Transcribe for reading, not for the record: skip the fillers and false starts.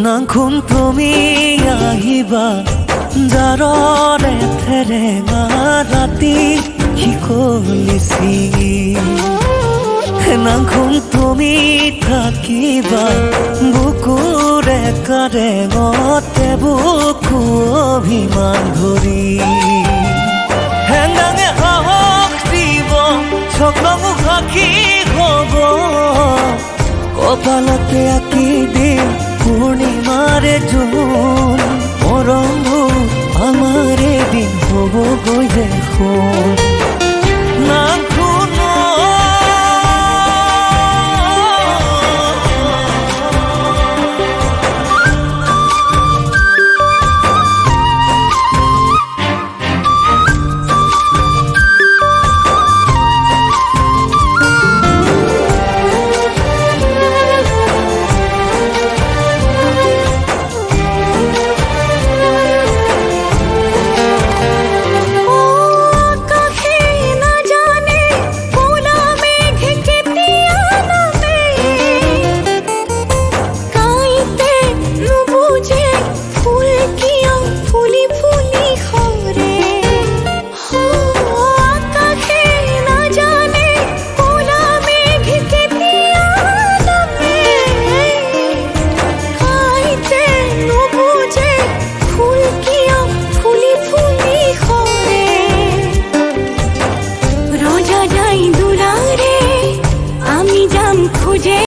নাংখুন তুমি আহিবা জাৰৰে থেৰেঙা ৰাতি শিকলিছি নাংখুন তুমি থাকিবা বুকুৰে কাৰেঙতে বুকু অভিমান ধৰি হেঙাঙে সাহস দিব স্বপ্নমু সাক্ষী হ'ব কপালতে আঁকি দিম পূৰ্ণিমাৰে জোন